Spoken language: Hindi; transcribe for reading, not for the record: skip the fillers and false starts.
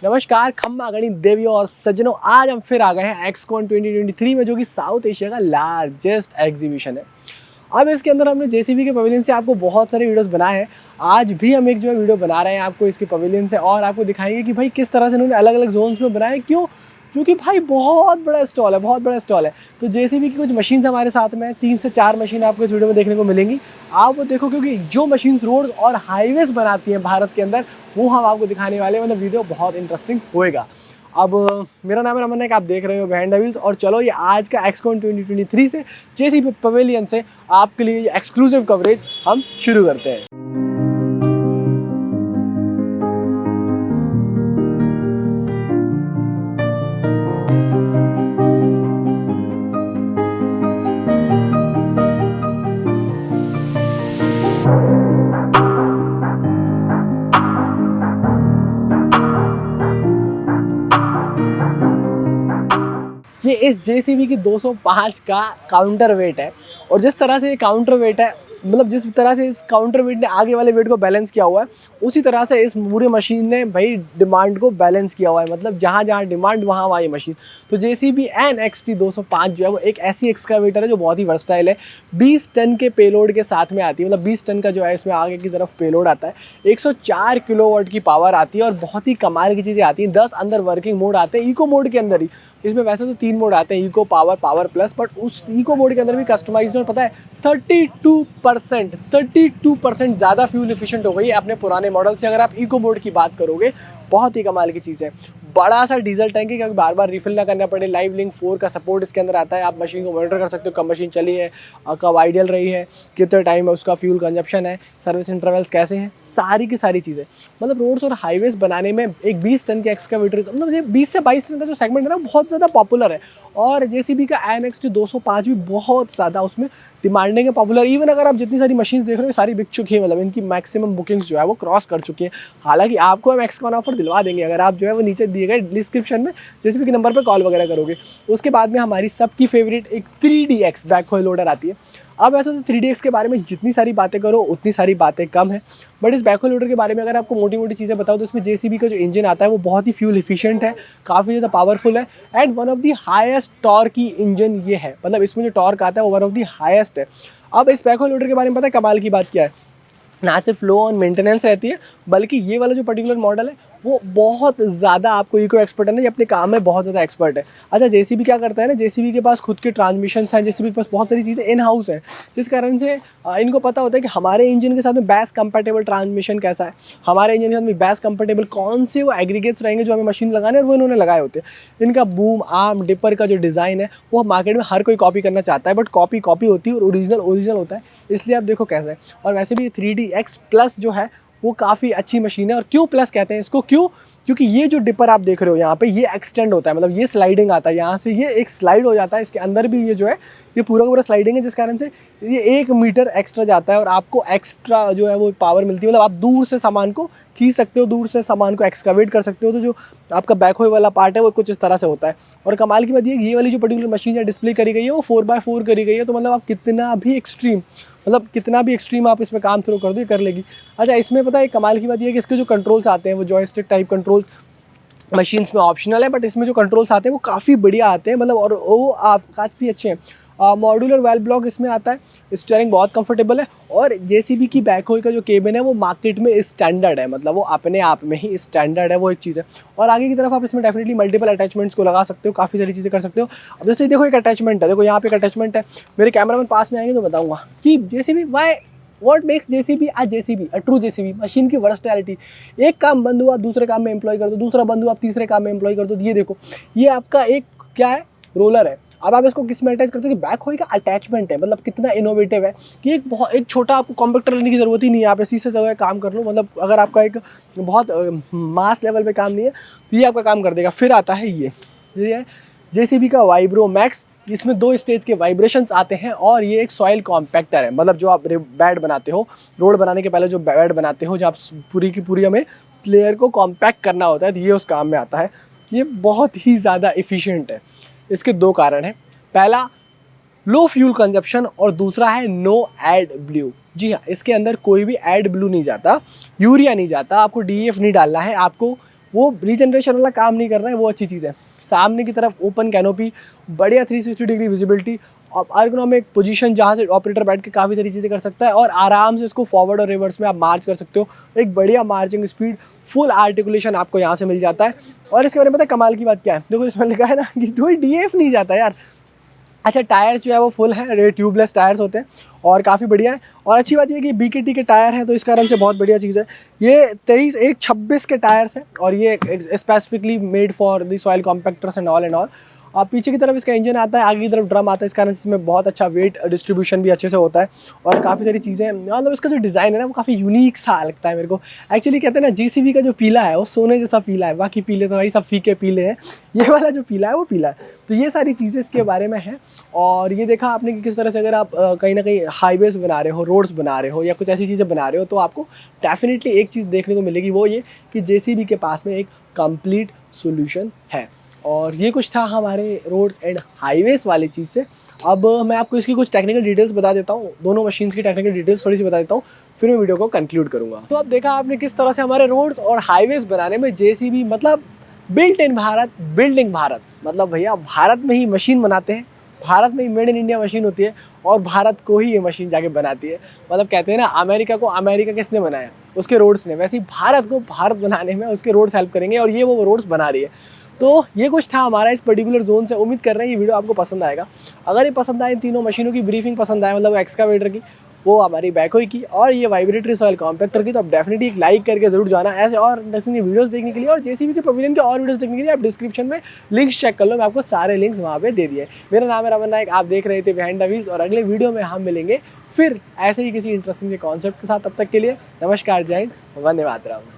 नमस्कार खम्मा गणित देवियों और सज्जनों, आज हम फिर आ गए हैं एक्सकॉन 2023 में, जो कि साउथ एशिया का लार्जेस्ट एग्जीबिशन है। अब इसके अंदर हमने जेसीबी के पवेलियन से आपको बहुत सारे वीडियोस बनाए हैं। आज भी हम एक जो है वीडियो बना रहे हैं आपको इसके पवेलियन से, और आपको दिखाएंगे कि भाई किस तरह से उन्होंने अलग अलग जोन्स में बनाए। क्यों? क्योंकि भाई बहुत बड़ा स्टॉल है, बहुत बड़ा स्टॉल है। तो जेसीबी की कुछ मशीन्स हमारे साथ में 3 से 4 मशीन आपको इस वीडियो में देखने को मिलेंगी। आप वो देखो, क्योंकि जो मशीन्स रोड और हाईवेज बनाती हैं भारत के अंदर, वो हम आपको दिखाने वाले हैं। मतलब वीडियो बहुत इंटरेस्टिंग होएगा। अब मेरा नाम है रमन नायक, आप देख रहे हो बिहाइंड द व्हील्स। और चलो ये आज का एक्सकॉन 2023 से जेसीबी पवेलियन से आपके लिए एक्सक्लूसिव कवरेज हम शुरू करते हैं। ये इस जेसीबी की 205 का काउंटर वेट है। और जिस तरह से ये काउंटर वेट है, मतलब जिस तरह से इस काउंटर वेट ने आगे वाले वेट को बैलेंस किया हुआ है, उसी तरह से इस पूरी मशीन ने भाई डिमांड को बैलेंस किया हुआ है। मतलब जहाँ जहाँ डिमांड वहाँ वहाँ ये मशीन। तो जेसीबी NXT 205 जो है वो एक ऐसी एक्सकावेटर है जो बहुत ही वर्सटाइल है। 20 टन के पेलोड के साथ में आती है। मतलब 20 टन का जो है इसमें आगे की तरफ पेलोड आता है। 104 किलोवाट की पावर आती है और बहुत ही कमाल की चीज़ें आती हैं। 10 अंदर वर्किंग मोड आते हैं इको मोड के अंदर ही। इसमें वैसे तो 3 मोड आते हैं, eco, power, power plus, but उस इको मोड के अंदर भी कस्टमाइजेशन पता है 32% ज़्यादा फ्यूल एफिशिएंट हो गई है अपने पुराने मॉडल से। अगर आप इको मोड की बात करोगे, बहुत ही कमाल की चीज़ है। बड़ा सा डीजल टैंक है, क्योंकि बार बार रिफिल ना करना पड़े। लाइव लिंक 4 का सपोर्ट इसके अंदर आता है। आप मशीन को मॉनिटर कर सकते हो, कब मशीन चली है, कब आइडियल रही है, कितने टाइम में उसका फ्यूल कंजप्शन है, सर्विस इंटरवल्स कैसे हैं, सारी की सारी चीज़ें। मतलब रोड्स और हाईवेज बनाने में एक 20 टन के एक्सकावेटर, मतलब ये 20 से 22 टन का जो सेगमेंट है ना, बहुत ज़्यादा पॉपुलर है। और जेसीबी का NXT 205 भी बहुत ज़्यादा उसमें डिमांडिंग है, पॉपुलर। इवन अगर आप जितनी सारी मशीन्स देख रहे हो, सारी बिक चुकी है। मतलब इनकी मैक्सिमम बुकिंग्स जो है वो क्रॉस कर चुकी है। हालांकि आपको हम एक्सकॉन ऑफर दिलवा देंगे अगर आप जो है वो नीचे दिए गए डिस्क्रिप्शन में जेसीबी के नंबर पर कॉल वगैरह करोगे। उसके बाद में हमारी सबकी फेवरेट एक 3DX बैकहोल लोडर आती है। अब ऐसा तो 3DX के बारे में जितनी सारी बातें करो उतनी सारी बातें कम है। बट इस बैकहोल लोडर के बारे में अगर आपको मोटी मोटी चीज़ें बताओ, तो इसमें जेसीबी का जो इंजन आता है वो बहुत ही फ्यूल एफिशिएंट है, काफ़ी ज़्यादा पावरफुल है, and one of the highest torque की इंजन ये है। मतलब इसमें जो टॉर्क आता है वो वन ऑफ दी हाईएस्ट है। अब इस बैकहोल लोडर के बारे में पता है कमाल की बात क्या है? ना सिर्फ लो ऑन मेंटेनेंस रहती है, बल्कि ये वाला जो पर्टिकुलर मॉडल है वो बहुत ज़्यादा, आपको इको एक्सपर्ट है ना, ये अपने काम में बहुत ज़्यादा एक्सपर्ट है। अच्छा, जेसीबी क्या करता है ना, जेसीबी के पास खुद के ट्रांसमिशंस हैं, जेसीबी के पास बहुत सारी चीज़ें इन हाउस हैं, जिस कारण से इनको पता होता है कि हमारे इंजन के साथ में बेस्ट कंपेटेबल ट्रांसमिशन कैसा है, हमारे इंजन के साथ में बेस्ट कंपेटेबल कौन से वो एग्रीगेट्स रहेंगे जो हमें मशीन लगाने, और वो इन्होंने लगाए होते हैं। इनका बूम, आर्म, डिपर का जो डिज़ाइन है वो मार्केट में हर कोई कॉपी करना चाहता है, बट कॉपी कॉपी होती है और ओरिजिनल होता है। इसलिए आप देखो कैसा है। और वैसे भी 3DX प्लस जो है वो काफ़ी अच्छी मशीन है। और क्यों प्लस कहते हैं इसको? क्योंकि ये जो डिपर आप देख रहे हो यहाँ पे, ये एक्सटेंड होता है। मतलब ये स्लाइडिंग आता है, यहाँ से ये एक स्लाइड हो जाता है। इसके अंदर भी ये जो है ये पूरा का पूरा स्लाइडिंग है, जिस कारण से ये 1 मीटर एक्स्ट्रा जाता है और आपको एक्स्ट्रा जो है वो पावर मिलती है। मतलब आप दूर से सामान को खींच सकते हो, दूर से सामान को एक्सकावेट कर सकते हो। तो जो आपका बैकहोल वाला पार्ट है वो कुछ इस तरह से होता है। और कमाल की बात ये वाली जो पर्टिकुलर मशीन है डिस्प्ले करी गई है वो 4x4 करी गई है। तो मतलब आप कितना भी एक्सट्रीम आप इसमें काम थ्रो कर दो, ये कर लेगी। अच्छा, इसमें पता है कमाल की बात ये है कि इसके जो कंट्रोल्स आते हैं वो जॉयस्टिक टाइप कंट्रोल्स मशीन्स में ऑप्शनल है, बट इसमें जो कंट्रोल्स आते हैं वो काफ़ी बढ़िया आते हैं। मतलब और वो आप काफ़ी अच्छे हैं। मॉड्यूलर वेल ब्लॉक इसमें आता है, स्टीयरिंग बहुत कंफर्टेबल है। और जेसीबी की बैकहोल का जो केबिन है वो मार्केट में स्टैंडर्ड है, मतलब वो अपने आप में ही स्टैंडर्ड है, वो एक चीज़ है। और आगे की तरफ आप इसमें डेफिनेटली मल्टीपल अटैचमेंट्स को लगा सकते हो, काफ़ी सारी चीज़ें कर सकते हो। अब जैसे देखो एक अटैचमेंट है, देखो यहाँ पे एक अटैचमेंट है। मेरे कैमरामैन पास में आएंगे तो बताऊँगा कि JCB what makes JCB a true JCB. Machine की वर्सटैलिटी। एक काम बंद हुआ, दूसरे काम में एम्प्लॉय कर दो, दूसरा बंद हुआ, आप तीसरे काम में एम्प्लॉय कर दो। ये देखो, ये आपका एक क्या है, रोलर है। अब आप इसको किस में अटैच करते हो कि बैकहोल का अटैचमेंट है। मतलब कितना इनोवेटिव है कि एक छोटा आपको कॉम्पैक्टर लेने की ज़रूरत ही नहीं है, आप इसी से जो है काम कर लो। मतलब अगर आपका एक बहुत मास लेवल पे काम नहीं है तो ये आपका काम कर देगा। फिर आता है ये है जेसीबी का वाइब्रो मैक्स। इसमें 2 स्टेज के वाइब्रेशंस आते हैं और ये एक सॉइल कॉम्पैक्टर है। मतलब जो आप बेड बनाते हो, रोड बनाने के पहले जो बेड बनाते हो, जब आप पूरी की पूरी हमें प्लेयर को कॉम्पैक्ट करना होता है, तो ये उस काम में आता है। ये बहुत ही ज़्यादा एफिशिएंट है। इसके 2 कारण हैं। पहला, लो फ्यूल कंजप्शन, और दूसरा है नो एड ब्लू। जी हाँ, इसके अंदर कोई भी एड ब्लू नहीं जाता, यूरिया नहीं जाता, आपको DEF नहीं डालना है, आपको वो रीजनरेशन वाला काम नहीं कर रहा है, वो अच्छी चीज़ है। सामने की तरफ ओपन कैनोपी, बढ़िया 360 डिग्री विजिबिलिटी, और एर्गोनॉमिक पोजीशन जहाँ से ऑपरेटर बैठ के काफ़ी सारी चीज़ें कर सकता है, और आराम से इसको फॉरवर्ड और रिवर्स में आप मार्च कर सकते हो। एक बढ़िया मार्चिंग स्पीड, फुल आर्टिकुलेशन आपको यहाँ से मिल जाता है। और इसके बारे में पता है कमाल की बात क्या है, देखो इसमें लिखा है ना कि कोई DAF नहीं जाता यार। अच्छा, टायर्स जो है वो फुल है, ये ट्यूबलेस टायर्स होते हैं और काफ़ी बढ़िया है। और अच्छी बात ये है कि BKT के टायर हैं, तो इस कारण से बहुत बढ़िया चीज़ है। ये 26 के टायर्स हैं और ये specifically made for the soil compactors and all. और पीछे की तरफ इसका इंजन आता है, आगे की तरफ ड्रम आता है, इस कारण से इसमें बहुत अच्छा वेट डिस्ट्रीब्यूशन भी अच्छे से होता है और काफ़ी सारी चीज़ें, मतलब इसका जो डिज़ाइन है ना वो काफ़ी यूनिक सा लगता है मेरे को। एक्चुअली कहते हैं ना JCB का जो पीला है वो सोने जैसा पीला है, बाकी पीले तो भाई सब फीके पीले हैं, ये वाला जो पीला है वो पीला है। तो ये सारी चीज़ें इसके बारे में हैं। और ये देखा आपने कि किस तरह से अगर आप कहीं ना कहीं हाईवेज़ बना रहे हो, रोड्स बना रहे हो या कुछ ऐसी चीज़ें बना रहे हो, तो आपको डेफिनेटली एक चीज़ देखने को मिलेगी, वो ये कि JCB के पास में एक कंप्लीट सोल्यूशन है। और ये कुछ था हमारे रोड्स एंड हाईवेज़ वाली चीज़ से। अब मैं आपको इसकी कुछ टेक्निकल डिटेल्स बता देता हूँ, दोनों मशीन्स की टेक्निकल डिटेल्स थोड़ी सी बता देता हूँ, फिर मैं वीडियो को कंक्लूड करूँगा। तो अब देखा आपने किस तरह से हमारे रोड्स और हाईवेज़ बनाने में JCB, मतलब built in Bharat, building Bharat, मतलब भैया भारत में ही मशीन बनाते हैं, भारत में he made in India machine होती है और भारत को ही ये मशीन जाके बनाती है। मतलब कहते हैं ना, अमेरिका को अमेरिका किसने बनाया, उसके रोड्स ने, वैसे ही भारत को भारत बनाने में उसके रोड्स हेल्प करेंगे और ये वो रोड्स बना रही है। तो ये कुछ था हमारा इस पर्टिकुलर जोन से। उम्मीद कर रहे हैं ये वीडियो आपको पसंद आएगा। अगर ये पसंद आए, तीनों मशीनों की ब्रीफिंग पसंद आए, मतलब एक्सकावेटर की, वो हमारी बैकहो की, और ये वाइब्रेटरी सॉइल कॉम्पैक्टर की, तो आप डेफिनेटली एक लाइक करके जरूर जाना। ऐसे और इंटरेस्टिंग वीडियोस देखने के लिए और JCB के पवेलियन के और वीडियोस देखने के लिए आप डिस्क्रिप्शन में लिंक्स चेक कर लो, मैं आपको सारे लिंक्स वहाँ पे दे दिए। मेरा नाम है रमन नायक, आप देख रहे थे बिहाइंड द व्हील्स, और अगले वीडियो में हम मिलेंगे फिर ऐसे ही किसी इंटरेस्टिंग के कॉन्सेप्ट के साथ। तब तक के लिए नमस्कार, जय हिंद, वंदे मातरम।